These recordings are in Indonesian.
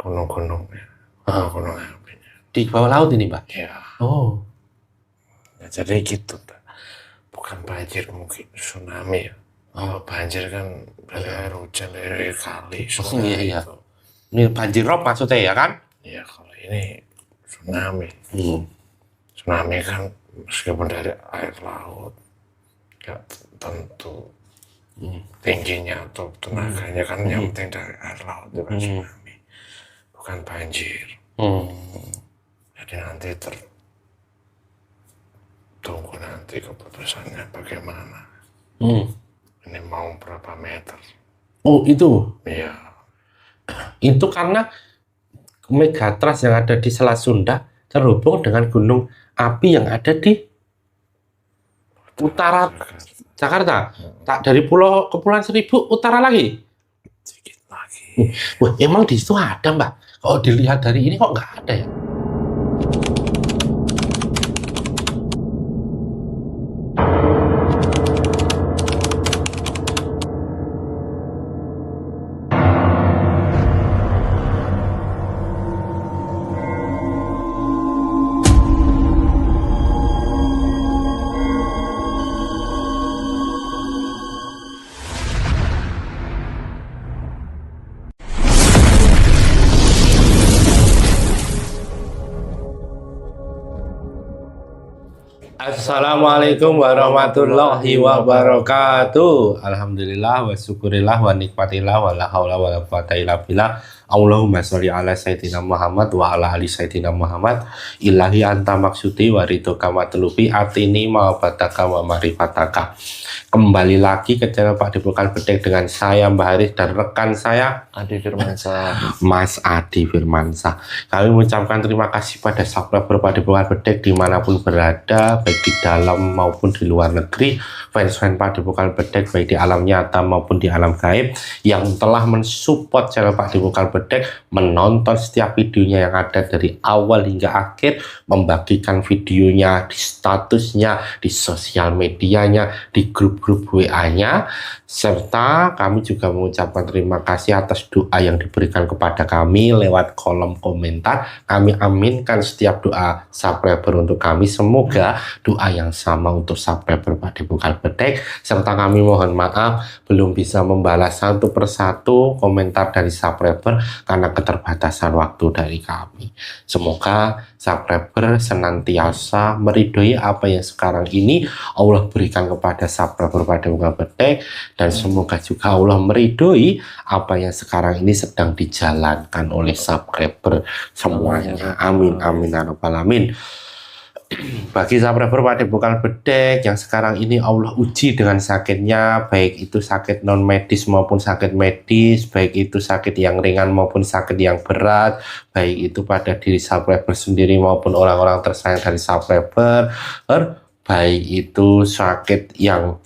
gunung-gunung ya. Gunung api. Di bawah laut ini, Pak? Ya. Oh. Ya, jadi gitu, Pak. Bukan banjir, mungkin tsunami ya. Banjir kan dari air hujan, dari kali, sungai iya. itu. Ini banjir rob maksudnya ya kan? Ya, kalau ini tsunami. Tsunami kan meskipun dari air laut, nggak tentu tingginya atau tenaganya kan yang penting dari air laut itu kan tsunami, bukan banjir. Jadi nanti tunggu nanti keputusannya bagaimana. Ini mau berapa meter? Oh itu? Iya. Itu karena megatrust yang ada di Selat Sunda terhubung dengan gunung api yang ada di utara Jakarta. Tak dari pulau Kepulauan Seribu utara lagi. Sedikit lagi. Wah, emang di situ ada, Mbak? Kalau dilihat dari ini kok nggak ada ya? Assalamualaikum warahmatullahi wabarakatuh. Alhamdulillah wa syukurillah wa nikmatillah wa la haula wa la quwata illa billah. Allahumma sholli ala sayyidina Muhammad wa ala ali sayyidina Muhammad. Ilahi anta maksudi wa ridhoka matlubi atini ma bataka wa marifataka. Kembali lagi ke channel Pak Depokan Bedek dengan saya Mbak Haris dan rekan saya Adi Firmansyah. Mas Adi Firmansyah. Kami mengucapkan terima kasih pada subscriber Pak Depokan Bedek dimanapun berada, baik di dalam maupun di luar negeri, fans-fans Pak Depokan Bedek baik di alam nyata maupun di alam gaib yang telah mensupport channel Pak Depokan Bedek, menonton setiap videonya yang ada dari awal hingga akhir, membagikan videonya di statusnya, di sosial medianya, di grup WA-nya, serta kami juga mengucapkan terima kasih atas doa yang diberikan kepada kami lewat kolom komentar. Kami aminkan setiap doa subscriber untuk kami, semoga doa yang sama untuk subscriber Pak Depokan Bedek, serta kami mohon maaf belum bisa membalas satu persatu komentar dari subscriber karena keterbatasan waktu dari kami. Semoga subscriber senantiasa meridhoi apa yang sekarang ini Allah berikan kepada subscriber Pak Depokan Bedek, dan semoga juga Allah meridhoi apa yang sekarang ini sedang dijalankan oleh subscriber semuanya. Amin amin ya rabbal alamin. Bagi subscriber Pak Depokan Bedek yang sekarang ini Allah uji dengan sakitnya, baik itu sakit non medis maupun sakit medis, baik itu sakit yang ringan maupun sakit yang berat, baik itu pada diri subscriber sendiri maupun orang-orang tersayang dari subscriber, baik itu sakit yang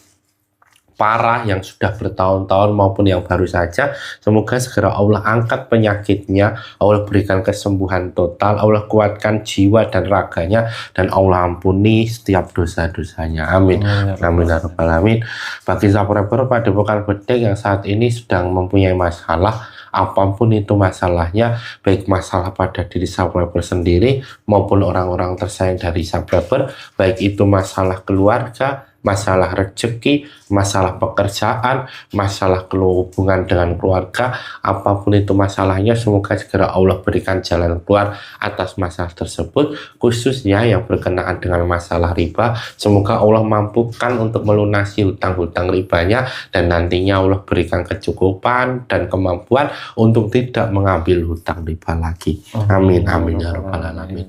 parah yang sudah bertahun-tahun maupun yang baru saja, semoga segera Allah angkat penyakitnya, Allah berikan kesembuhan total, Allah kuatkan jiwa dan raganya, dan Allah ampuni setiap dosa-dosanya. Amin amin ya rabbal alamin. Bagi subscriber Pak Depokan Bedek yang saat ini sedang mempunyai masalah, apapun itu masalahnya, baik masalah pada diri subscriber sendiri maupun orang-orang tersayang dari subscriber, baik itu masalah keluarga, masalah rezeki, masalah pekerjaan, masalah hubungan dengan keluarga, apapun itu masalahnya, semoga segera Allah berikan jalan keluar atas masalah tersebut, khususnya yang berkenaan dengan masalah riba. Semoga Allah mampukan untuk melunasi hutang-hutang ribanya, dan nantinya Allah berikan kecukupan dan kemampuan untuk tidak mengambil hutang riba lagi. Amin amin ya rabbal alamin.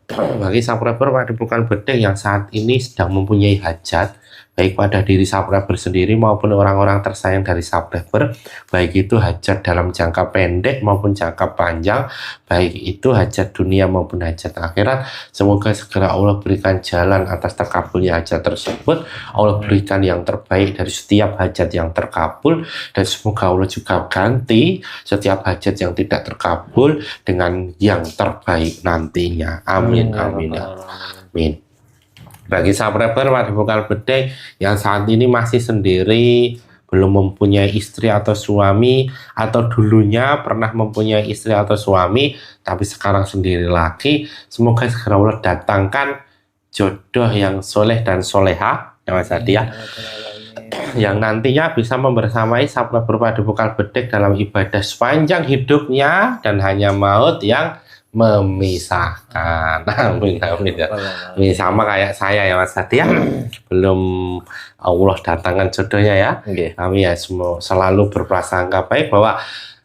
Bagi subscriber Pak Depokan Bedek yang saat ini sedang mempunyai hajat, baik pada diri subscriber sendiri maupun orang-orang tersayang dari subscriber, baik itu hajat dalam jangka pendek maupun jangka panjang, baik itu hajat dunia maupun hajat akhirat, semoga segera Allah berikan jalan atas terkabulnya hajat tersebut, Allah berikan yang terbaik dari setiap hajat yang terkabul, dan semoga Allah juga ganti setiap hajat yang tidak terkabul dengan yang terbaik nantinya. Amin amin ya amin. Bagi subscriber Pak Depokan Bedek yang saat ini masih sendiri, belum mempunyai istri atau suami, atau dulunya pernah mempunyai istri atau suami tapi sekarang sendiri lagi, semoga segera Allah datangkan jodoh yang soleh dan soleha ya Mas Hadi ya, yang nantinya bisa membersamai sabda berpadepokan bedek dalam ibadah sepanjang hidupnya dan hanya maut yang memisahkan. Amin, amin ya. Ini sama kayak saya ya Mas Hadi ya. Belum Allah datangkan jodohnya ya. Kami ya semua selalu berprasangka baik bahwa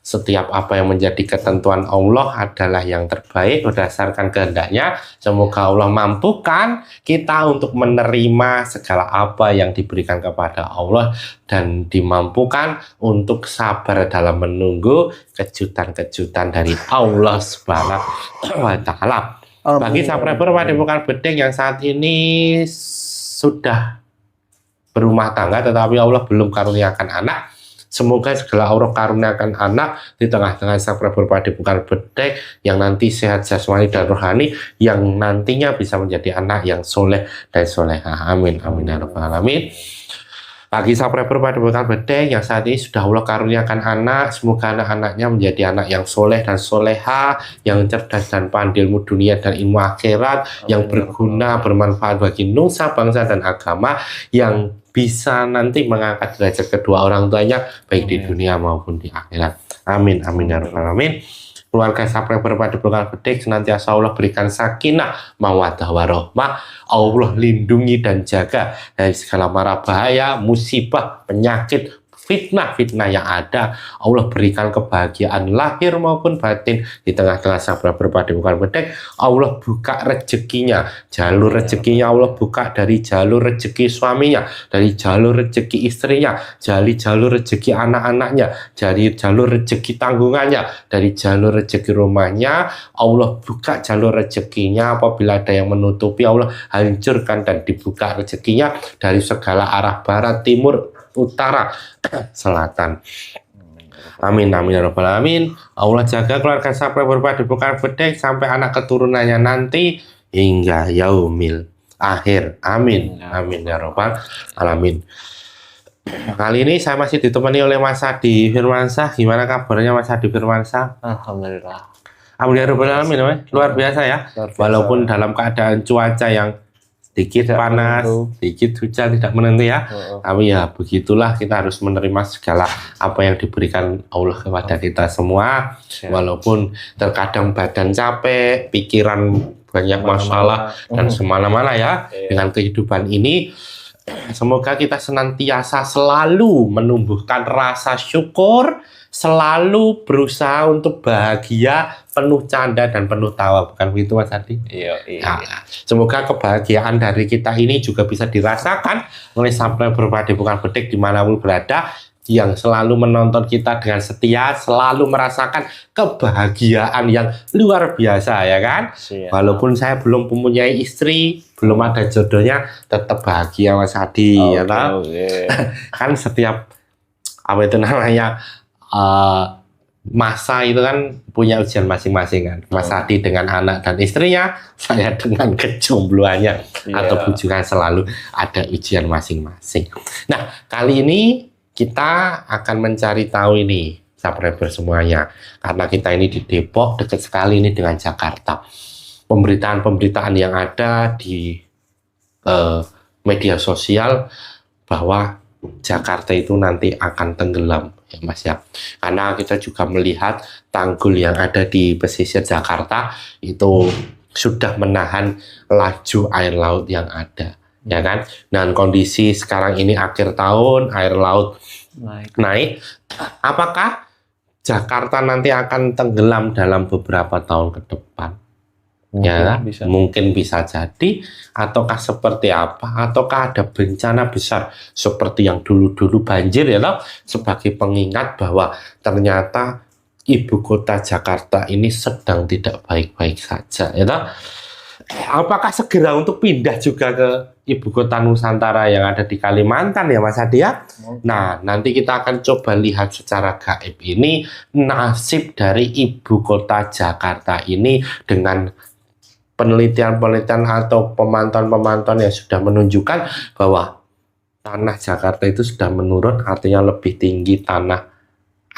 setiap apa yang menjadi ketentuan Allah adalah yang terbaik berdasarkan kehendaknya. Semoga Allah mampukan kita untuk menerima segala apa yang diberikan kepada Allah dan dimampukan untuk sabar dalam menunggu kejutan-kejutan dari Allah Subhanahu wa Ta'ala. Bagi subscriber Padepokan Bedeng yang saat ini sudah berumah tangga tetapi Allah belum karuniakan anak, semoga segala Allah karuniakan anak di tengah-tengah subscriber Padepokan Bedeng yang nanti sehat jasmani dan rohani, yang nantinya bisa menjadi anak yang soleh dan soleha. Amin, amin ya rabbal alamin. Bagi subscriber Padepokan Bedeng yang saat ini sudah Allah karuniakan anak, semoga anak-anaknya menjadi anak yang soleh dan soleha, yang cerdas dan pandai ilmu dunia dan ilmu akhirat, yang berguna, bermanfaat bagi nusa, bangsa, dan agama, yang bisa nanti mengangkat derajat kedua orang tuanya baik di dunia maupun di akhirat. Amin, amin ya rabbal alamin. Keluarga subscriber Padepokan Bedeng senantiasa Allah berikan sakinah, mawaddah warahmah. Allah lindungi dan jaga dari segala mara bahaya, musibah, penyakit, fitnah-fitnah yang ada. Allah berikan kebahagiaan lahir maupun batin di tengah-tengah subscriber Padepokan Bedeng. Allah buka rezekinya, jalur rezekinya Allah buka dari jalur rezeki suaminya, dari jalur rezeki istrinya, dari jalur rezeki anak-anaknya, dari jalur rezeki tanggungannya, dari jalur rezeki rumahnya. Allah buka jalur rezekinya. Apabila ada yang menutupi, Allah hancurkan dan dibuka rezekinya dari segala arah, barat, timur, utara, selatan. Amin, amin ya rabbal alamin. Allah jaga keluarga subscriber Padepokan Bedeng sampai anak keturunannya nanti hingga yaumil akhir. Amin, amin ya rabbal alamin. Kali ini saya masih ditemani oleh Mas Hadi Firmansyah. Gimana kabarnya Mas Hadi Firmansyah? Alhamdulillah. Amin ya rabbal alamin. Luar biasa ya. Luar biasa. Walaupun dalam keadaan cuaca yang sedikit Tidak panas, menentu. sedikit hujan, tidak menentu ya. Tapi ya begitulah, kita harus menerima segala apa yang diberikan Allah kepada kita semua. Walaupun terkadang badan capek, pikiran banyak masalah dan semana-mana ya dengan kehidupan ini. Semoga kita senantiasa selalu menumbuhkan rasa syukur, selalu berusaha untuk bahagia, penuh canda dan penuh tawa, bukan begitu Mas Hadi? Iya. Nah, semoga kebahagiaan dari kita ini juga bisa dirasakan oleh subscriber Padepokan Bedeng dimanapun berada, yang selalu menonton kita dengan setia, selalu merasakan kebahagiaan yang luar biasa ya kan? Siap. Walaupun saya belum mempunyai istri, belum ada jodohnya, tetap bahagia Mas Hadi ya toh? Kan setiap apa itu namanya masa itu kan punya ujian masing-masing kan. Mas Hadi dengan anak dan istrinya, saya dengan kejombloannya atau bujukan, selalu ada ujian masing-masing. Nah, kali ini kita akan mencari tahu ini subscriber semuanya, karena kita ini di Depok, dekat sekali ini dengan Jakarta. Pemberitaan-pemberitaan yang ada di media sosial bahwa Jakarta itu nanti akan tenggelam ya Mas ya, karena kita juga melihat tanggul yang ada di pesisir Jakarta itu sudah menahan laju air laut yang ada ya kan. Dan kondisi sekarang ini akhir tahun, air laut naik. Apakah Jakarta nanti akan tenggelam dalam beberapa tahun ke depan? Mungkin bisa jadi, ataukah seperti apa, ataukah ada bencana besar seperti yang dulu-dulu banjir ya loh, sebagai pengingat bahwa ternyata ibu kota Jakarta ini sedang tidak baik-baik saja ya toh. Apakah segera untuk pindah juga ke ibu kota Nusantara yang ada di Kalimantan ya Mas Hadi ya? Nah, nanti kita akan coba lihat secara gaib ini nasib dari ibu kota Jakarta ini dengan penelitian-penelitian atau pemantauan-pemantauan yang sudah menunjukkan bahwa tanah Jakarta itu sudah menurun, artinya lebih tinggi tanah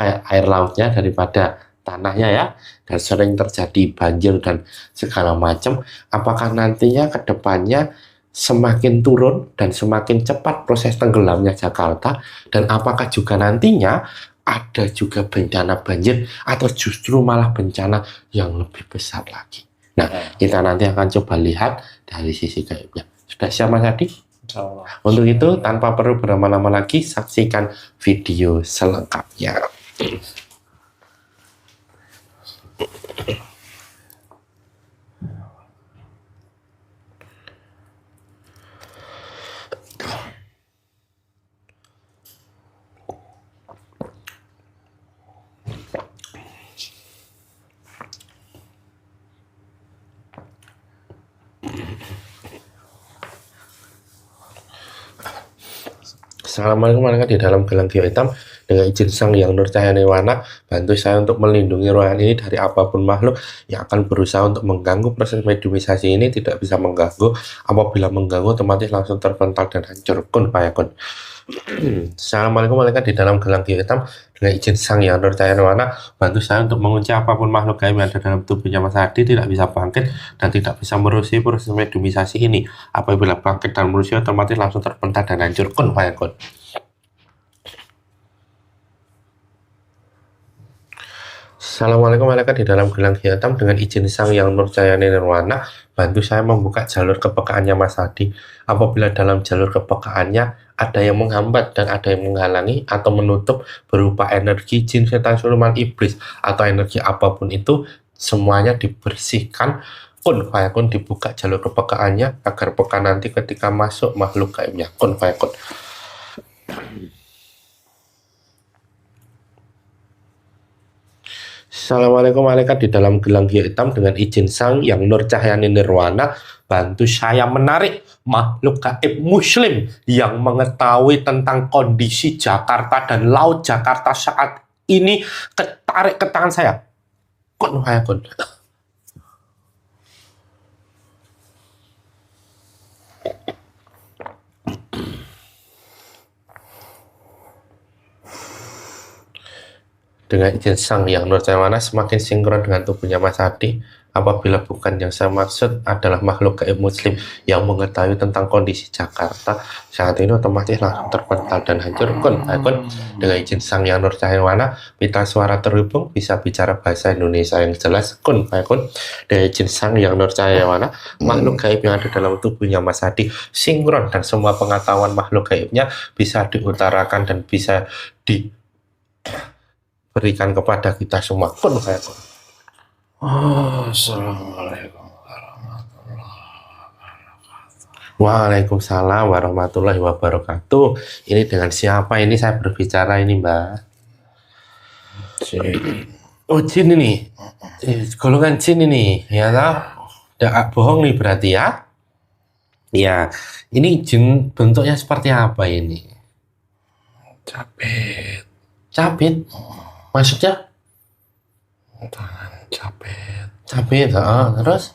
air lautnya daripada tanahnya ya, dan sering terjadi banjir dan segala macam. Apakah nantinya ke depannya semakin turun dan semakin cepat proses tenggelamnya Jakarta, dan apakah juga nantinya ada juga bencana banjir atau justru malah bencana yang lebih besar lagi? Nah, kita nanti akan coba lihat dari sisi gaibnya. Sudah siap Mas Adi? Untuk itu, tanpa perlu berlama-lama lagi, saksikan video selengkapnya. Assalamualaikum warahmatullahi wabarakatuh. Di dalam gelang giok hitam, dengan izin Sang Yang Nur Cahaya Nirwana, bantu saya untuk melindungi ruangan ini dari apapun makhluk yang akan berusaha untuk mengganggu. Proses mediumisasi ini tidak bisa mengganggu. Apabila mengganggu, otomatis langsung terpental dan hancur. Kun fayakun. Assalamualaikum warahmatullahi wabarakatuh. Di dalam gelang giok hitam, dengan izin Sang Yang Nur Cahaya Nirwana, bantu saya untuk mengunci apapun makhluk gaib yang ada dalam tubuhnya Mas Adi tidak bisa bangkit dan tidak bisa merusi proses mediumisasi ini. Apabila bangkit dan merusi, otomatis langsung terpental dan hancur. Kun fayakun. Assalamualaikum warahmatullahi wabarakatuh. Di dalam gelang giok hitam, dengan izin Sang Yang Nur Cahaya Nirwana, bantu saya membuka jalur kepekaannya Mas Adi. Apabila dalam jalur kepekaannya ada yang menghambat dan ada yang menghalangi atau menutup berupa energi jin, setan, siluman, iblis atau energi apapun itu, semuanya dibersihkan. Kun fayakun, dibuka jalur kepekaannya agar peka nanti ketika masuk makhluk gaibnya. Kun fayakun. Assalamualaikum warahmatullahi wabarakatuh. Di dalam gelang giok hitam, dengan izin Sang Yang Nur Cahaya Nirwana, bantu saya menarik makhluk gaib muslim yang mengetahui tentang kondisi Jakarta dan laut Jakarta saat ini, ketarik ke tangan saya. Kun fayakun. Dengan izin Sang Yang Nur Cahaya Nirwana, semakin sinkron dengan tubuhnya Mas Adi. Apabila bukan yang saya maksud adalah makhluk gaib muslim yang mengetahui tentang kondisi Jakarta saat ini, otomatis langsung terpental dan hancur. Kun fayakun. Dengan izin Sang Yang Nur Cahaya Nirwana, pita suara terhubung, bisa bicara bahasa Indonesia yang jelas. Kun fayakun. Dengan izin Sang Yang Nur Cahaya Nirwana, makhluk gaib yang ada dalam tubuhnya Mas Adi sinkron dan semua pengetahuan makhluk gaibnya bisa diutarakan dan bisa diberikan kepada kita semua. Kun fayakun. Assalamualaikum warahmatullahi wabarakatuh. Waalaikumsalam warahmatullahi wabarakatuh. Ini dengan siapa ini saya berbicara ini, Mbak? Jin. Oh, jin ini. Golongan jin ini, ya toh? Tidak bohong nih berarti ya? Ya, ini jin bentuknya seperti apa ini? Capit. Capit? Maksudnya? Tangan capit. Capit, terus?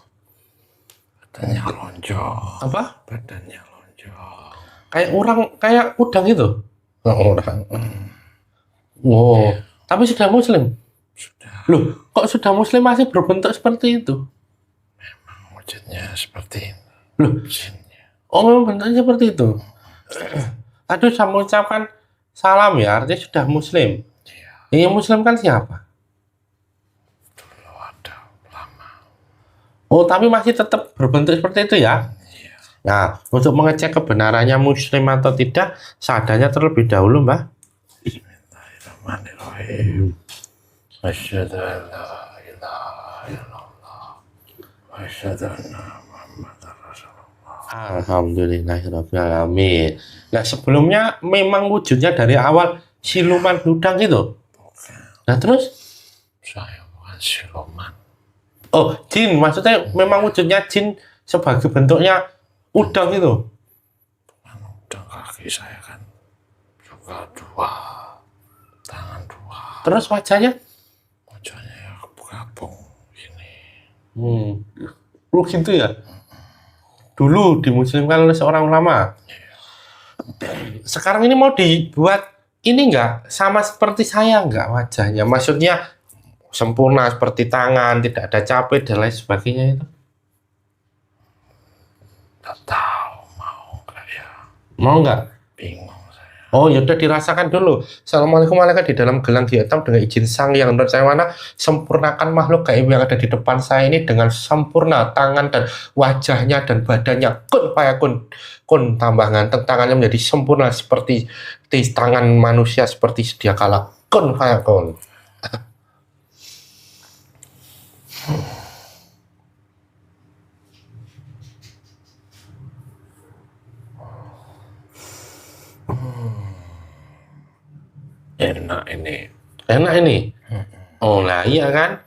Badannya lonjong. Apa? Badannya lonjong. Kayak kayak udang itu? Udang. Oh, tapi sudah muslim? Sudah. Loh, kok sudah muslim masih berbentuk seperti itu? Wujudnya seperti ini. Loh, Jinnya. oh memang bentuknya seperti itu? Aduh, saya mengucapkan salam ya, artinya sudah muslim. Iya. Yang muslim kan siapa? Dulu ada lama. Oh, tapi masih tetap berbentuk seperti itu ya? Iya. Nah, untuk mengecek kebenarannya muslim atau tidak, seadanya terlebih dahulu, Mbak. Bismillahirrahmanirrahim. Asyhadu an la ilaha illallah. Asyhadu anna Muhammadar Rasulullah. Alhamdulillahirrahmanirrahim. Nah, sebelumnya memang wujudnya dari awal siluman udang itu. Nah, terus? Saya bukan siluman. Oh, jin. Maksudnya memang wujudnya jin sebagai bentuknya udang itu. Bukan udang, kaki saya kan juga dua, tangan dua, Terus wajahnya? wajahnya ya gabung ini. Lu gitu ya? Dulu dimuslimkan oleh seorang ulama. Sekarang ini mau dibuat ini nggak sama seperti saya nggak wajahnya? Maksudnya sempurna seperti tangan, tidak ada capek dan lain sebagainya itu. Nggak tahu mau nggak ya. Mau nggak? Bingung saya. Oh, ya udah dirasakan dulu. Assalamualaikum malaikat di dalam gelang hitam dengan izin Sang Yang Nurjawana, sempurnakan makhluk gaib yang ada di depan saya ini dengan sempurna, tangan dan wajahnya dan badannya kun fayakun. Kun tambah ganteng, tangannya menjadi sempurna seperti tangan manusia seperti sedia kala. Kun fayakun. Enak ini. Enak ini. Oh lah iya kan?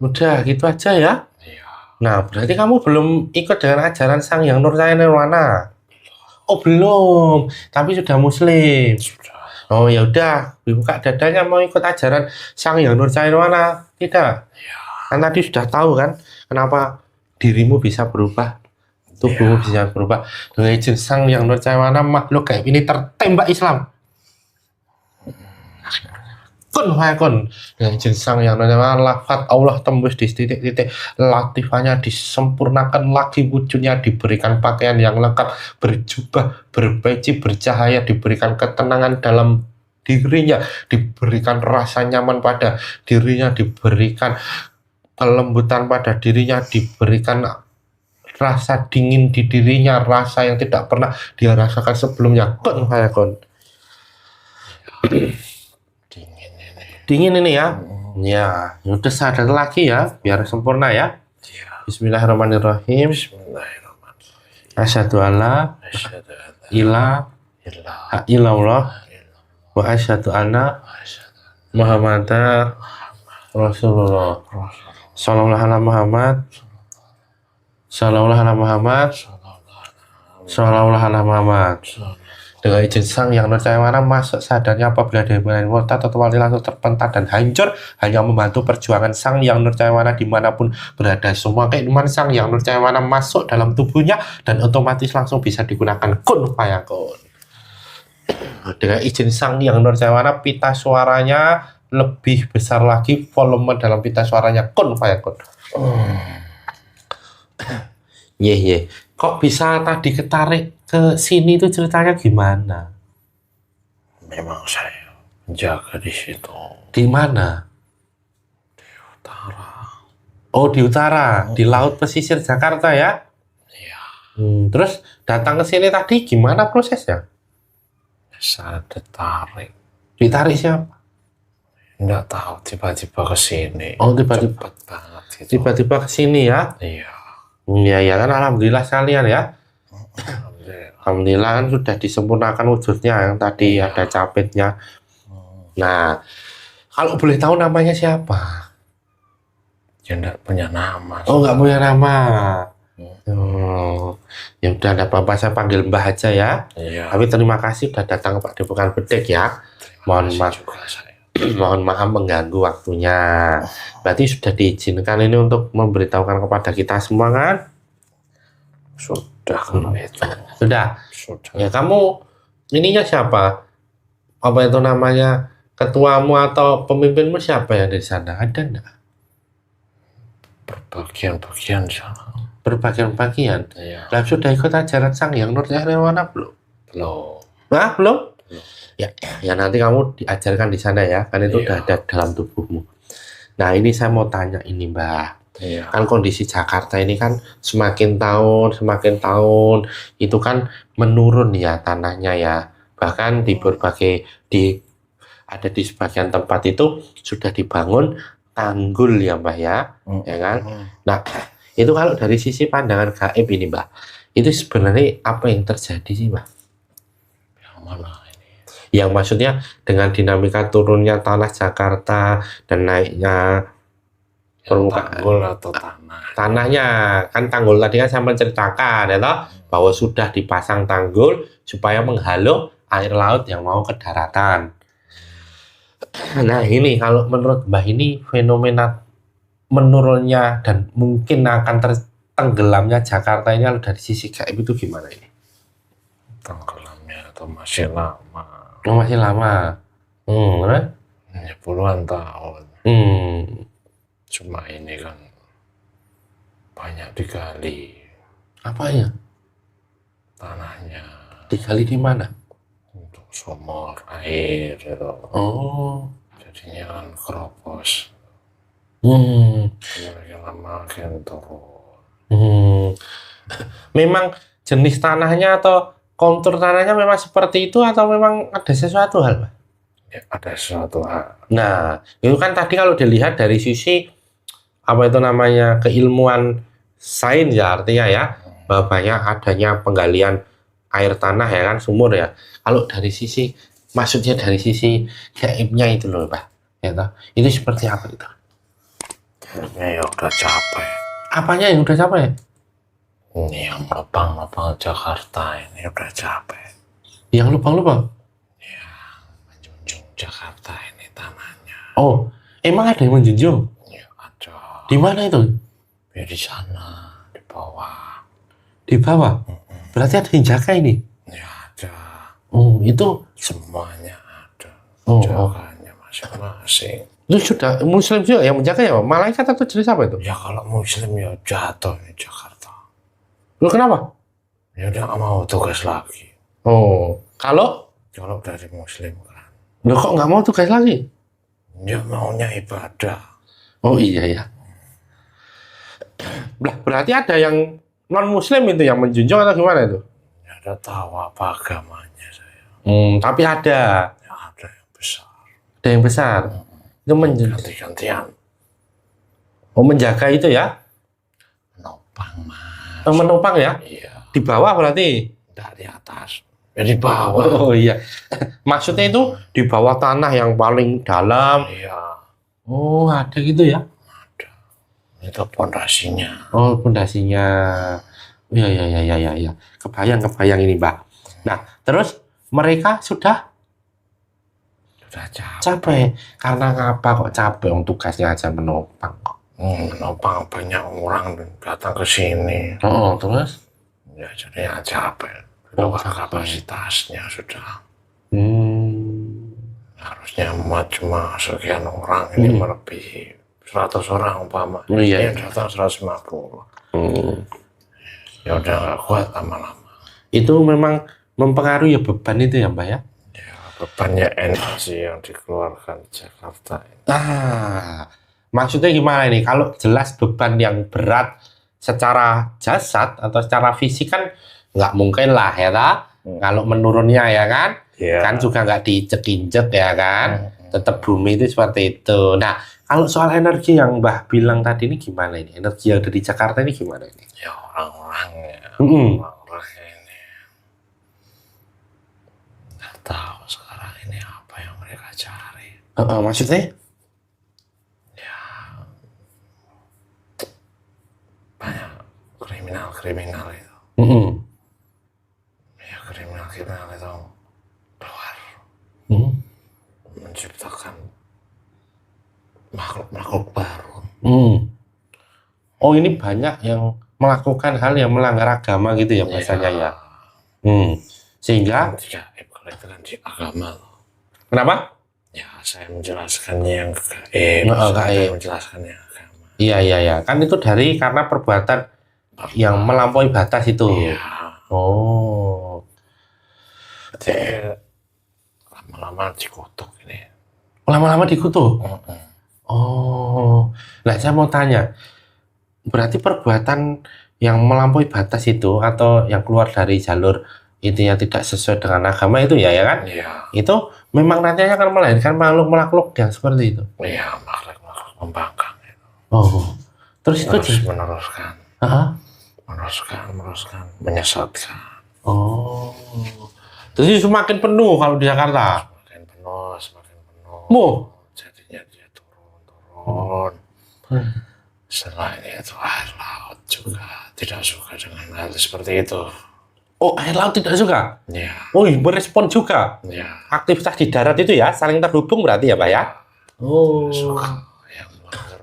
Udah gitu aja ya. Iya. Nah, berarti kamu belum ikut dengan ajaran Sang Yang Nurjawana. Oh belum, tapi sudah Muslim. Sudah. Oh ya udah, dibuka dadanya mau ikut ajaran Sang Yang Nurjawana. Tidak. Iya. Kan tadi sudah tahu kan kenapa dirimu bisa berubah, tubuhmu bisa berubah. Dengan izin Sang Yang Nurjawana, makhluk gaib ini tertembak Islam. Kun fayakun. Dengan izin Sang Yang Nurjawana, lafaz Allah tembus di titik-titik, latifahnya disempurnakan lagi wujudnya, diberikan pakaian yang lengkap, berjubah, berpeci, bercahaya, diberikan ketenangan dalam dirinya, diberikan rasa nyaman pada dirinya, diberikan kelembutan pada dirinya, diberikan rasa dingin di dirinya, rasa yang tidak pernah dia rasakan sebelumnya. Kun fayakun. Dingin ini. Dingin ini ya. Ya, udah sadar lagi ya, biar sempurna ya. Iya. Bismillahirrahmanirrahim. Bismillahirrahmanirrahim. Asyhadu alla Asyhadu an la ilaha ilaha illallah illallah wa asyhadu anna wa asyhadu anna Muhammadar Rasulullah. Sallallahu alaihi Muhammad. Sallallahu alaihi Muhammad. Sallallahu alaihi Muhammad. Dengan izin Sang Yang Nurjawana, masuk sadarnya apabila dia mulai murtad atau wali langsung terpental dan hancur, hanya membantu perjuangan Sang Yang Nurjawana dimanapun berada. Semua keimanan Sang Yang Nurjawana masuk dalam tubuhnya dan otomatis langsung bisa digunakan kun fayakun. Dengan izin Sang Yang Nurjawana, pita suaranya lebih besar lagi, volume dalam pita suaranya kun fayakun. Ye. Kok bisa tadi ketarik ke sini itu ceritanya gimana? Memang saya menjaga di situ. Di mana? Utara. Oh, di utara, di laut pesisir Jakarta ya. Iya. Terus datang ke sini tadi gimana prosesnya? Saya ditarik. Ditarik siapa? Nggak tahu tiba-tiba ke sini. Oh, tiba-tiba. Cepet banget gitu. Tiba-tiba ke sini ya. Iya. Ya kan alhamdulillah sekalian ya. Alhamdulillah. Alhamdulillah kan sudah disempurnakan wujudnya yang tadi ada capitnya. Nah, kalau boleh tahu namanya siapa? Ya nggak punya nama. Oh, nggak punya nama. Oh, ya udah ada apa-apa, saya panggil Mbah aja ya. Iya. Tapi terima kasih sudah datang ke Padepokan Bedek ya. Mohon maaf, juga saya. mohon maaf mengganggu waktunya. Berarti sudah diizinkan ini untuk memberitahukan kepada kita semua kan? Sudah kalau itu. Sudah. Sudah. Ya kamu ininya siapa? Apa itu namanya? Ketuamu atau pemimpinmu siapa yang di sana? Ada enggak? Berbagian-bagian sana. Berbagian-bagian. Iya. Lah sudah ikut ajaran Sang Yang Nurjawana belum? Belum. Nah, belum? Belum. Ya nanti kamu diajarkan di sana ya, kan itu udah ada dalam tubuhmu. Nah ini saya mau tanya ini Mbak, Iya. kan kondisi Jakarta ini kan semakin tahun itu kan menurun ya tanahnya ya, bahkan di berbagai ada di sebagian tempat itu sudah dibangun tanggul ya Mbak ya, ya kan? Nah itu kalau dari sisi pandangan gaib ini Mbak, itu sebenarnya apa yang terjadi sih Mbak? Yang mana ini? Yang maksudnya dengan dinamika turunnya tanah Jakarta dan naiknya permukaan Tanggul atau tanah? tanahnya, kan tanggul tadi kan saya menceritakan ya toh, bahwa sudah dipasang tanggul supaya menghalau air laut yang mau ke daratan. Nah ini kalau menurut Mbah ini fenomena menurunnya dan mungkin akan tenggelamnya Jakarta ini kalau dari sisi gaib itu gimana ini? Tenggelamnya atau masih lama. Oh, masih lama. Terus? Ya, puluhan tahun. Cuma ini kan banyak digali Apanya? tanahnya Digali di mana? untuk sumur air gitu. Oh. Jadinya kan keropos. Makin lama makin turun. Memang jenis tanahnya atau kontur tanahnya memang seperti itu atau memang ada sesuatu hal, Pak? Ya, ada sesuatu hal. Nah, itu kan tadi kalau dilihat dari sisi apa itu namanya keilmuan sains ya, artinya ya bahwa banyak adanya penggalian air tanah ya kan, sumur ya. Kalau dari sisi maksudnya dari sisi gaibnya itu loh, Pak. Ya toh? Itu seperti apa itu? Kayaknya ya udah capek. Apanya yang udah capek? Ini yang lubang-lubang Jakarta ini udah capek. Yang lubang-lubang? Menjunjung Jakarta ini tanahnya. Oh, emang ada yang menjunjung? Ya ada. Di mana itu? Ya di sana, di bawah. Di bawah? Berarti ada yang jaga ini? Ya ada. Oh, itu Semuanya ada. Oh, Jaganya masing-masing. itu sudah Muslim juga yang menjaga ya, Pak? Malaikat atau jenis apa itu? Ya kalau Muslim ya jatuh di Jakarta. Lu kenapa? Ya udah nggak mau tugas lagi. Oh, kalau dari Muslim kan. lu kok nggak mau tugas lagi? Ya maunya ibadah. Oh iya ya. Berarti ada yang non Muslim itu yang menjunjung atau gimana itu? Ya ada tahu apa agamanya saya. Tapi ada. Ya ada yang besar. Ada yang besar. Itu Ganti-gantian. Oh, menjaga itu ya? Menopang mas. Menopang ya? Iya. Di bawah berarti? Dari atas. Ya di bawah. Oh iya. Maksudnya itu di bawah tanah yang paling dalam. Iya. Oh, ada gitu ya? Ada. Itu pondasinya. Oh, pondasinya. Iya, iya, iya, iya, iya. Kebayang ini, Mbak. Nah, terus mereka sudah capek. Karena ngapa kok capek? Tugasnya aja menopang kok. Menopang banyak orang datang ke sini. Oh, terus? Ya jadinya capek. Luar kapasitasnya sudah. Harusnya muat cuma sekian orang, ini melebihi 100 orang umpama. Iya. Ini datang 150. Ya udah nggak kuat lama-lama. Itu memang mempengaruhi ya beban itu ya, Mbak ya? Ya bebannya energi yang dikeluarkan Jakarta. Maksudnya gimana ini? Kalau jelas beban yang berat secara jasad atau secara fisik kan nggak mungkin lah ya, kalau menurunnya ya kan? Kan juga nggak diinjek-injek ya kan? Tetap bumi itu seperti itu. Nah, kalau soal energi yang Mbah bilang tadi ini gimana ini? Energi yang ada di Jakarta ini gimana ini? Ya orang-orangnya, orang-orangnya ini nggak tahu sekarang ini apa yang mereka cari. Maksudnya? Banyak kriminal itu. Ya kriminal itu keluar, menciptakan makhluk baru. Oh, ini banyak yang melakukan hal yang melanggar agama gitu ya bahasanya ya. Sehingga Kalau itu kan di agama. Kenapa? Ya saya menjelaskannya yang gaib. Saya menjelaskannya agama. Iya. Kan itu karena perbuatan yang melampaui batas itu. Iya. Oh. Jadi lama-lama dikutuk ini. Lama-lama dikutuk? Oh. Nah, saya mau tanya. Berarti perbuatan yang melampaui batas itu atau yang keluar dari jalur itu yang tidak sesuai dengan agama itu ya kan? Iya. Itu memang nantinya akan melahirkan makhluk-makhluk yang seperti itu. Iya, makhluk-makhluk membangkang itu. Oh. Terus itu meneruskan. Meneruskan, menyesatkan. Oh. Terus semakin penuh kalau di Jakarta. Semakin penuh. Jadinya dia turun. Selain itu air laut juga tidak suka dengan hal seperti itu. Oh, air laut tidak suka? Ya. Oh, merespon juga? Ya. Aktivitas di darat itu ya, saling terhubung berarti ya Pak ya? Oh. Suka yang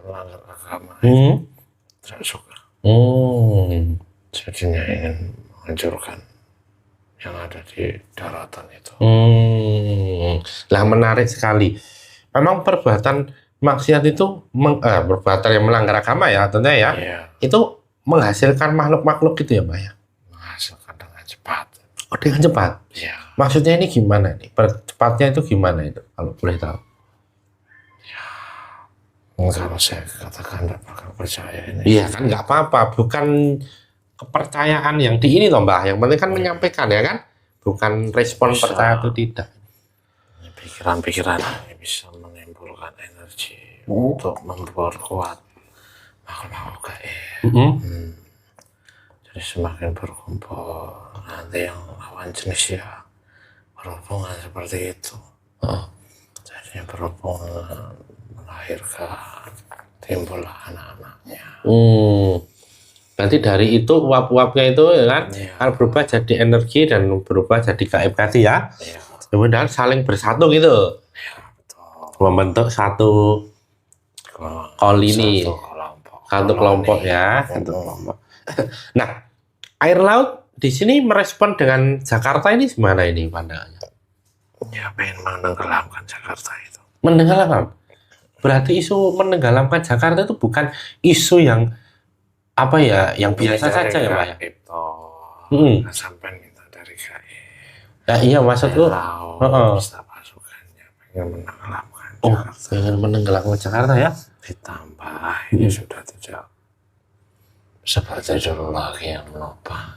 melanggar agama. Tidak suka. Jadinya ingin menghancurkan yang ada di daratan itu. Lah menarik sekali. Memang perbuatan maksiat itu perbuatan yang melanggar agama ya tentunya ya. Iya, Itu menghasilkan makhluk-makhluk gitu ya Pak ya. menghasilkan dengan cepat. Oh, dengan cepat. Iya, Maksudnya ini gimana nih? Cepatnya itu gimana itu kalau boleh tahu? kalau saya katakan tidak bakal percaya ini. Iya kan nggak apa-apa, bukan kepercayaan yang di ini toh Mbak. Yang penting kan menyampaikan ya kan, bukan respon Bisa. percaya atau tidak. Pikiran-pikiran ini bisa menimbulkan energi untuk memperkuat makhluk gaib. Jadi semakin berkumpul, nanti yang lawan jenis ya berhubungan seperti itu. Jadi berhubungan melahirkan, timbullah anak-anaknya. Berarti dari itu uap-uapnya itu ya kan, Iya. akan berubah jadi energi dan berubah jadi gaib tadi ya. Iya, Kemudian saling bersatu gitu, betul. membentuk satu koloni, satu kelompok ya. Satu kelompok. Nah, air laut di sini merespon dengan Jakarta ini gimana ini pandangannya? Ya, pengen menenggelamkan Jakarta itu. Menenggelamkan. Berarti isu menenggelamkan Jakarta itu bukan isu yang apa ya, yang biasa saja ya Pak ya? Sampai minta dari gaib. Ya iya maksudku. Bisa pasukannya pengen menenggelamkan Jakarta. Pengen menenggelamkan Jakarta ya? Ditambah ini sudah tidak seperti dulu lagi yang menopang.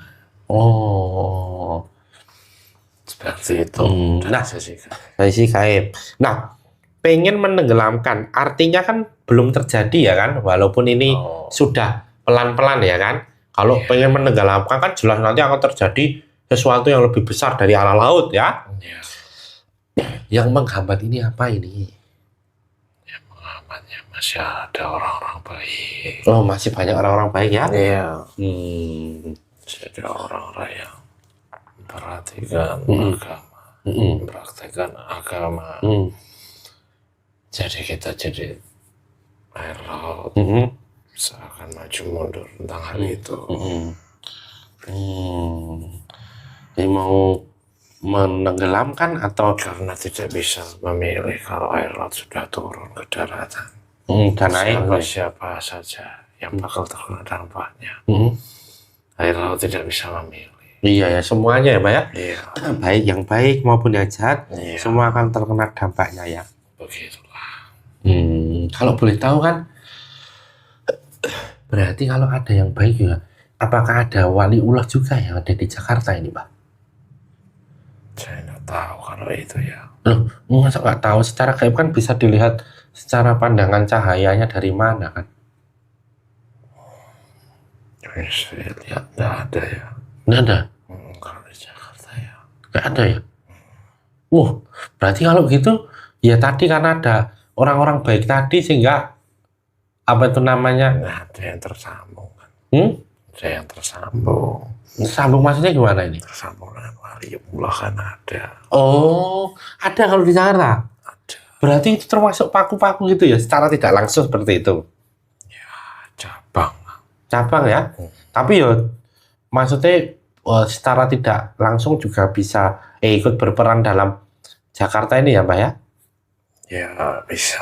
Seperti itu. Nah, sisi gaib. Nah, pengen menenggelamkan artinya kan belum terjadi ya kan, walaupun ini sudah pelan-pelan ya kan. Kalau pengen menenggelamkan kan jelas nanti akan terjadi sesuatu yang lebih besar dari ala laut ya. Yang menghambat ini apa ini? Yang menghambatnya masih ada orang-orang baik. Oh, masih banyak orang-orang baik ya? Iya. Masih ada orang-orang yang memperhatikan agama, mempraktekkan agama. Jadi kita jadi air laut seakan maju mundur tentang hal itu. Jadi mau menenggelamkan atau karena tidak bisa memilih kalau air laut sudah turun ke daratan. Dan naik Siapa saja yang bakal terkena dampaknya. Air laut tidak bisa memilih. Iya ya, semuanya ya Pak ya. Iya. Baik yang baik maupun yang jahat, Iya. semua akan terkena dampaknya ya. Begitulah. Kalau boleh tahu kan, berarti kalau ada yang baik juga, apakah ada waliullah juga yang ada di Jakarta ini Pak? Saya nggak tahu kalau itu ya. Loh, masa nggak tahu? Secara gaib kan bisa dilihat secara pandangan cahayanya dari mana kan? Saya lihat nggak ada ya. Nggak ada? Kalau di Jakarta ya. Nggak ada ya? Berarti kalau gitu, ya tadi karena ada orang-orang baik tadi sehingga apa itu namanya? Nggak ada yang tersambung kan. Ada yang tersambung. Sambung maksudnya gimana ini? Tersambung dengan waliullah kan ada. Oh, ada kalau di Jakarta? Ada. Berarti itu termasuk paku-paku gitu ya, secara tidak langsung seperti itu? Cabang. Cabang ya? Tapi ya, maksudnya secara tidak langsung juga bisa ikut berperan dalam Jakarta ini ya Pak ya? Ya bisa.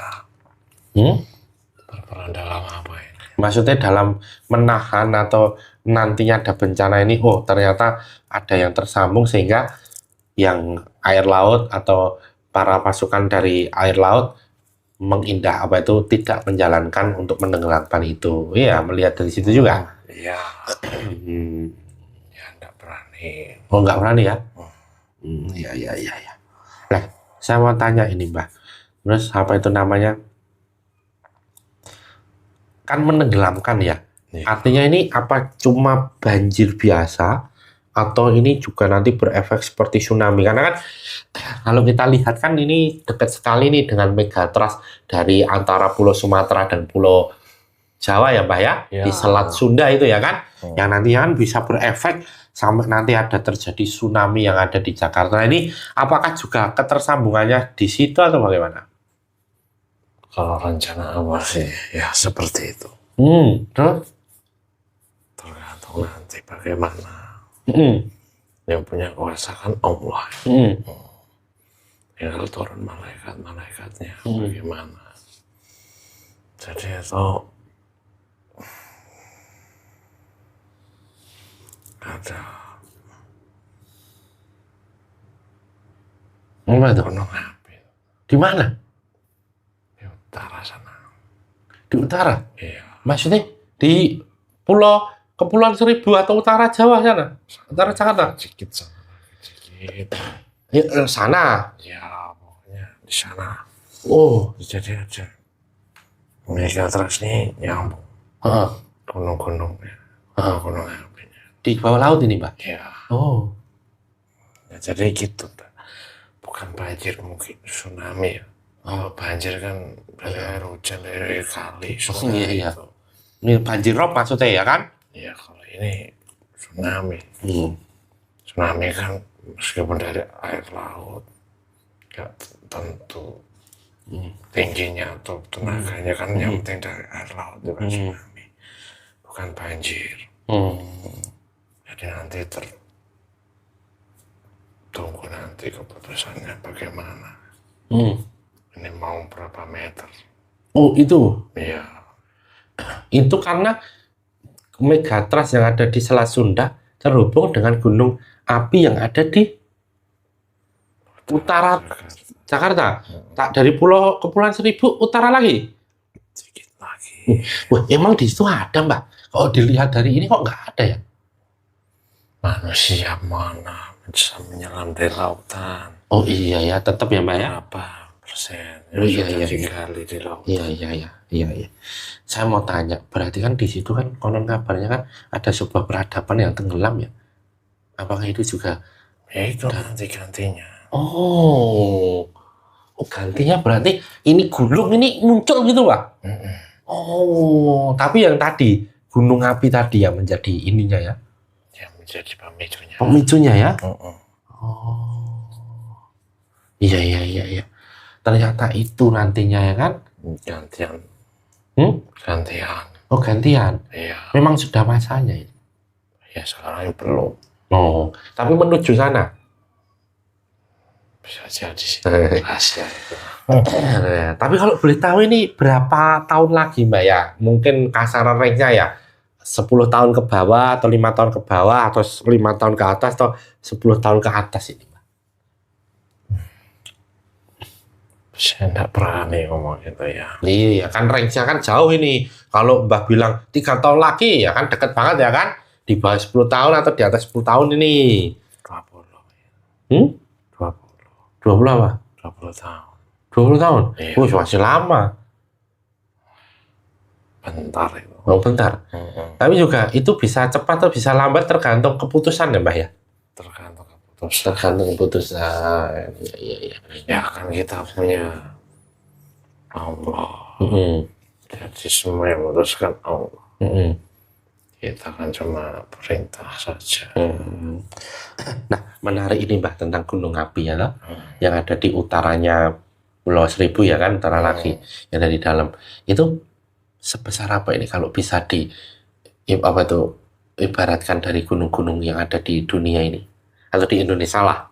Berperan dalam apa ini? Maksudnya dalam menahan atau nantinya ada bencana ini, ternyata ada yang tersambung sehingga yang air laut atau para pasukan dari air laut mengindah apa itu tidak menjalankan untuk menenggelamkan itu. Iya, melihat dari situ juga. Iya. Ya nggak berani. Nggak berani ya? Iya. Nah, saya mau tanya ini Mbak. Terus apa itu namanya? Kan menenggelamkan ya. Artinya ini apa cuma banjir biasa atau ini juga nanti berefek seperti tsunami? Karena kan kalau kita lihat kan ini dekat sekali nih dengan megatrust dari antara Pulau Sumatera dan Pulau Jawa ya Mbak ya, di Selat Sunda itu ya kan, yang nanti kan bisa berefek sampai nanti ada terjadi tsunami yang ada di Jakarta. Ini apakah juga ketersambungannya di situ atau bagaimana? Kalau rencana apa sih? Ya seperti itu. Terus? Tergantung nanti bagaimana Yang punya kuasa kan Allah. Hmm. Tinggal turun malaikat-malaikatnya bagaimana. Jadi itu ada Apa itu? gunung api Di mana? di utara sana. Di utara? Iya, Maksudnya di Kepulauan Seribu atau utara Jawa sana? Utara Jakarta? sedikit sana, sedikit. Ya, sana. Ya, pokoknya di sana. Oh. Jadi aja. Mega terus nih nyambung Heeh. gunung-gunungnya, gunung apinya. Di bawah laut ini, Pak? Ya, Oh. ya jadi gitu. Bukan banjir, mungkin tsunami ya. Oh, banjir kan dari air hujan, dari kali, sungai iya. itu. Ini banjir rob maksudnya ya kan? Ya kalau ini tsunami. Hmm. Tsunami kan meskipun dari air laut, nggak tentu tingginya atau tenaganya kan yang penting dari air laut itu kan tsunami, bukan banjir. Jadi nanti tunggu nanti keputusannya bagaimana. Ini mau berapa meter? Oh itu. Iya. Itu karena megatrust yang ada di Selat Sunda terhubung dengan gunung api yang ada di utara Jakarta. Tak dari Kepulauan Seribu utara lagi. Sedikit lagi. Wah, emang di situ ada, Mbak? Kalau dilihat dari ini kok nggak ada ya? Manusia mana bisa menyelam di lautan? Oh iya ya, tetap ya, Mbak ya. Berapa persen? Oh, iya, Sudah iya. digali di lautan. Iya. Saya mau tanya, berarti kan di situ kan konon kabarnya kan ada sebuah peradaban yang tenggelam ya? Apakah itu juga? Ya itu nanti gantinya. Oh, gantinya berarti ini gunung ini muncul gitu, Pak? Oh, tapi yang tadi gunung api tadi yang menjadi ininya ya? Yang menjadi pemicunya. Pemicunya ya? Oh, iya. Ternyata itu nantinya ya kan? Gantian. Gantian. Oh, gantian. Iya. Memang sudah masanya itu. Ya sekarang belum. Oh, tapi menuju sana. Bisa jadi sih. Rahasia itu. Tapi kalau boleh tahu ini berapa tahun lagi, Mbak ya? Mungkin kasaran range-nya ya 10 tahun ke bawah atau 5 tahun ke bawah atau 5 tahun ke atas atau 10 tahun ke atas ini, Mbak. Saya enggak berani ngomong itu ya. Iya, kan range-nya kan jauh ini. Kalau Mbak bilang 3 tahun lagi ya kan deket banget ya kan? Di bawah 10 tahun atau di atas 10 tahun ini. 20. 20 apa? 20 tahun. 20 tahun? Iya. Masih lama. Bentar itu. Oh, bentar. Tapi juga itu bisa cepat atau bisa lambat tergantung keputusan ya, Mbak ya? Tergantung keputusan. Tergantung keputusan. Iya. Ya kan kita punya Allah. Jadi semua yang memutuskan Allah. Kita kan cuma perintah saja. Nah, menarik ini Mbak tentang gunung api ya, yang ada di utaranya Pulau Seribu ya kan, utara lagi yang ada di dalam. Itu sebesar apa ini kalau bisa ibaratkan dari gunung-gunung yang ada di dunia ini atau di Indonesia lah?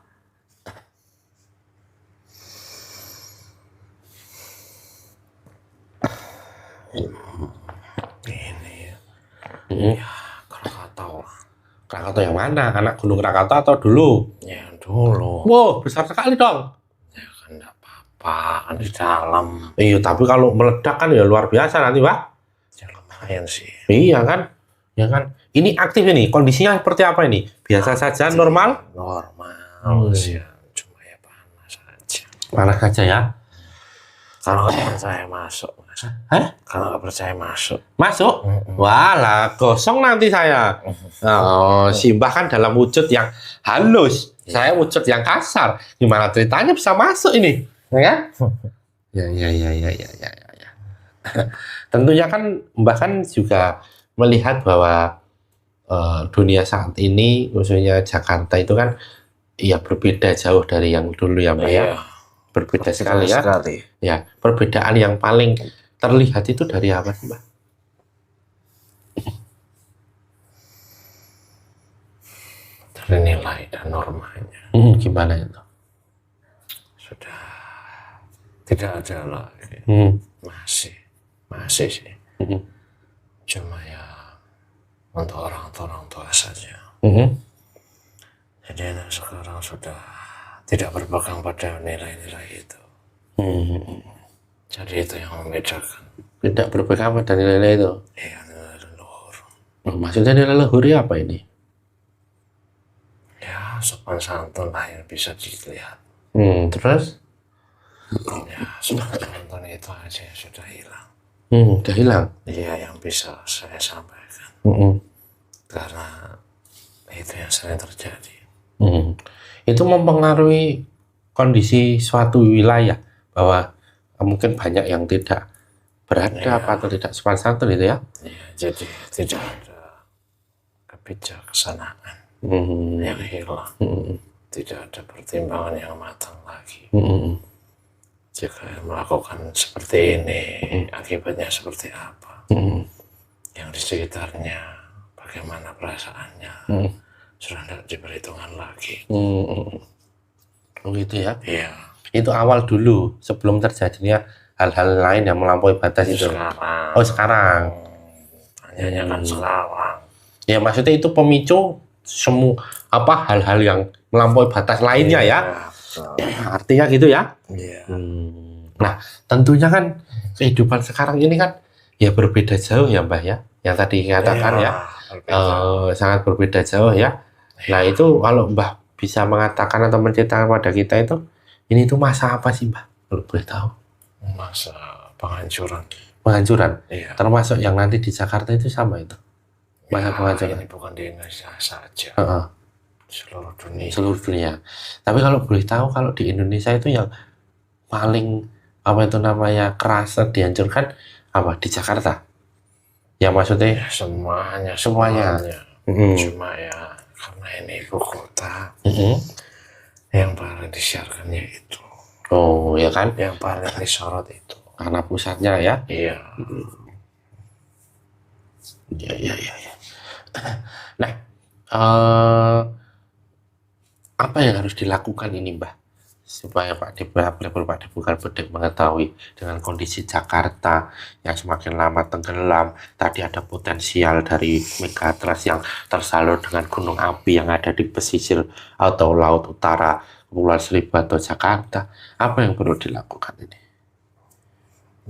Ini ya, Krakatau. Krakatau yang mana? Anak Gunung Krakatau atau dulu? Ya dulu. Wow, besar sekali dong. Ya kan enggak apa-apa, kan di dalam. Iya, tapi kalau meledak kan ya luar biasa nanti, Pak. Ya lumayan sih. Iya kan? Ya kan? Ini aktif ini. Kondisinya seperti apa ini? Biasa saja, normal? Normal sih. Cuma ya panas saja. Panas saja ya. Kalau nggak percaya masuk. Hah? Kalau nggak percaya masuk. Masuk? Walah, gosong nanti saya. Oh, Simbah kan dalam wujud yang halus. Saya wujud yang kasar. Gimana ceritanya bisa masuk ini? Ya? Ya. Tentunya kan Mbak kan juga melihat bahwa dunia saat ini, khususnya Jakarta itu kan ya berbeda jauh dari yang dulu ya Mbak ya. Berbeda sekali ya. Ya, perbedaan yang paling terlihat itu dari apa sih, Mbak? Dari nilai dan normanya. Gimana itu? Sudah tidak ada lagi. Masih sih. Cuma ya untuk orang tua saja. Jadi anak sekarang sudah tidak berpegang pada nilai-nilai itu. Jadi itu yang membedakan. Tidak berpegang pada nilai-nilai itu? Iya, nilai leluhur. Maksudnya nilai leluhur apa ini? Ya, sopan santun lah yang bisa dilihat. Terus? Ya, sopan santun itu aja yang sudah hilang. Udah hilang? Iya, yang bisa saya sampaikan. Karena itu yang sering terjadi. Itu mempengaruhi kondisi suatu wilayah, bahwa mungkin banyak yang tidak beradab atau tidak sopan santun itu ya? Iya, jadi tidak ada kebijaksanaan yang hilang. Tidak ada pertimbangan yang matang lagi. Jika melakukan seperti ini, akibatnya seperti apa? Yang di sekitarnya, bagaimana perasaannya, sudah tidak diperhitungkan lagi. Oh gitu ya? Iya. Itu awal dulu, sebelum terjadinya hal-hal lain yang melampaui batas itu. Sekarang. Oh sekarang. Tanyanya kan sekarang. Ya maksudnya itu pemicu semua hal-hal yang melampaui batas lainnya ya. Artinya gitu ya. Iya. Nah tentunya kan kehidupan sekarang ini kan ya berbeda jauh ya Mbah ya. Yang tadi katakan ya. Sangat berbeda jauh ya. Nah itu kalau Mbah bisa mengatakan atau menceritakan pada kita itu, ini tuh masa apa sih Mbah? Kalau boleh tahu. Masa penghancuran. Penghancuran? Iya. Termasuk yang nanti di Jakarta itu sama itu? Masa penghancuran? Ini bukan di Indonesia saja. Seluruh dunia. Seluruh dunia. Tapi kalau boleh tahu, kalau di Indonesia itu yang paling kerasa dihancurkan apa? Di Jakarta? Ya maksudnya? Ya, semuanya. Cuma ya karena ini ibu kota, yang paling disiarkannya itu. Oh ya kan? Yang paling disorot itu. Karena pusatnya ya? Iya. Ya. Nah, apa yang harus dilakukan ini Mbah, supaya Pak Bukan Bedeg mengetahui dengan kondisi Jakarta yang semakin lama tenggelam, tadi ada potensial dari megatrust yang tersalur dengan gunung api yang ada di pesisir atau laut utara Kepulauan Seribu atau Jakarta. Apa yang perlu dilakukan ini?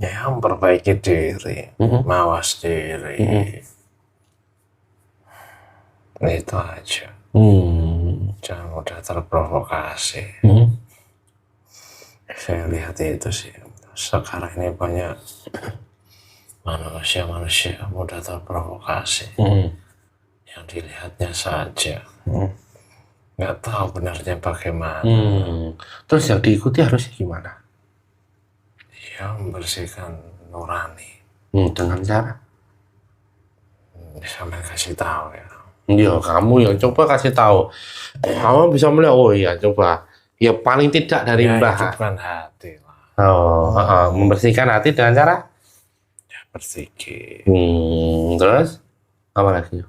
Ya, memperbaiki diri, mawas diri. Itu aja. Jangan mudah terprovokasi. Saya lihat itu sih, sekarang ini banyak manusia mudah terprovokasi. Yang dilihatnya saja, nggak tahu benarnya bagaimana. Terus yang diikuti harusnya gimana? Ya, membersihkan nurani. Dengan cara? Sampai kasih tahu ya. Iya, kamu yang coba kasih tahu. Kamu bisa melihat, oh iya coba. Ya paling tidak dari Ya, Mbah. hidupkan hati lah. Membersihkan hati dengan cara? Ya, berzikir. Terus? Apa lagi?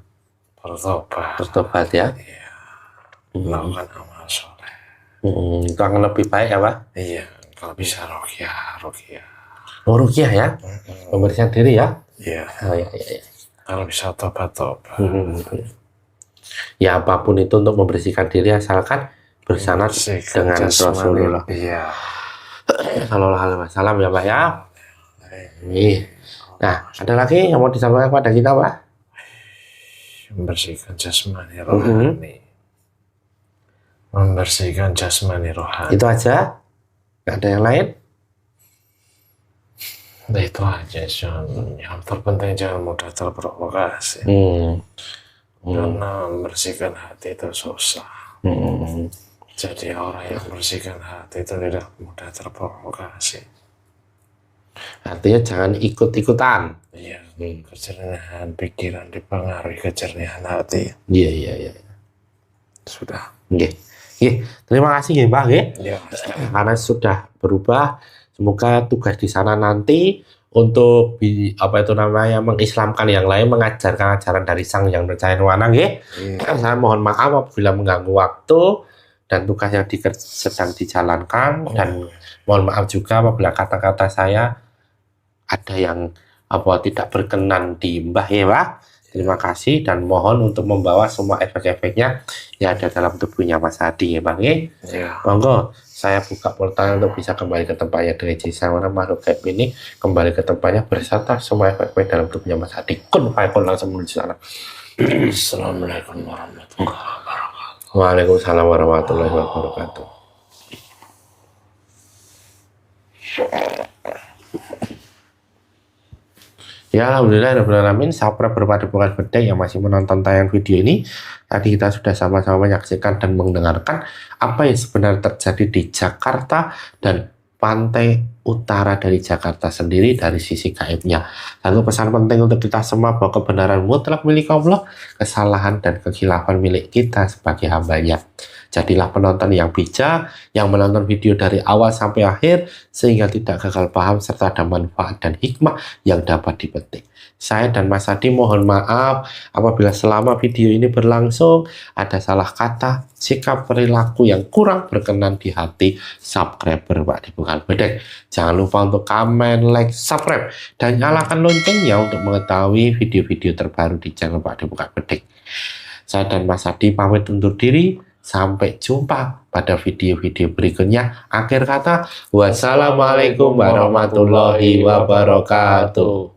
Bertobat ya? Iya. Melakukan amal soleh. Itu akan lebih baik ya Pak? Iya, kalau bisa ruqyah. Oh ruqyah ya? Pembersihan diri ya? Iya. Oh iya. Kalau bisa tobat. Ya apapun itu untuk membersihkan diri asalkan bersanad dengan Rasulullah. Iya. Sallallahu alaihi wasallam ya Pak ya. Nah, ada lagi yang mau disampaikan kepada kita Pak? Membersihkan jasmani rohani. Membersihkan jasmani rohani. Itu aja? Nggak ada yang lain? Nah, itu aja. Yang terpenting jangan mudah terprovokasi. Karena membersihkan hati itu susah. Jadi orang yang membersihkan hati itu tidak mudah terprovokasi. Artinya jangan ikut-ikutan. Iya. Kejernihan pikiran dipengaruhi kejernihan hati. Iya. Sudah. Oke. Terima kasih ya Mbak. Iya. Karena sudah berubah. Semoga tugas di sana nanti untuk apa itu namanya mengislamkan yang lain, mengajarkan ajaran dari Sang Yang Percaya Nuwana nggih. Saya mohon maaf apabila mengganggu waktu dan tugas yang sedang dijalankan, dan mohon maaf juga apabila kata-kata saya ada yang tidak berkenan di Mbah ya Pak. Terima kasih dan mohon untuk membawa semua efek-efeknya yang ada dalam tubuhnya Mas Hadi ya Bang ya. Monggo saya buka portal untuk bisa kembali ke tempatnya dengan Cisawara makhluk gaib ini kembali ke tempatnya berserta semua efek-efek dalam tubuhnya Mas Hadi. Kun langsung menuju sana. Assalamualaikum warahmatullahi wabarakatuh. Waalaikumsalam warahmatullahi wabarakatuh. Ya alhamdulillah alamin, sahabat berpadepokan bedek yang masih menonton tayang video ini. Tadi kita sudah sama-sama menyaksikan dan mendengarkan apa yang sebenarnya terjadi di Jakarta dan pantai utara dari Jakarta sendiri dari sisi gaibnya. Lalu pesan penting untuk kita semua bahwa kebenaran mutlak milik Allah, kesalahan dan kekhilafan milik kita sebagai hambanya. Jadilah penonton yang bijak, yang menonton video dari awal sampai akhir, sehingga tidak gagal paham serta ada manfaat dan hikmah yang dapat dipetik. Saya dan Mas Hadi mohon maaf apabila selama video ini berlangsung ada salah kata, sikap perilaku yang kurang berkenan di hati subscriber Padepokan Bedek. Jangan lupa untuk komen, like, subscribe, dan nyalakan loncengnya untuk mengetahui video-video terbaru di channel Padepokan Bedek. Saya dan Mas Hadi pamit undur diri. Sampai jumpa pada video-video berikutnya. Akhir kata, wassalamualaikum warahmatullahi wabarakatuh.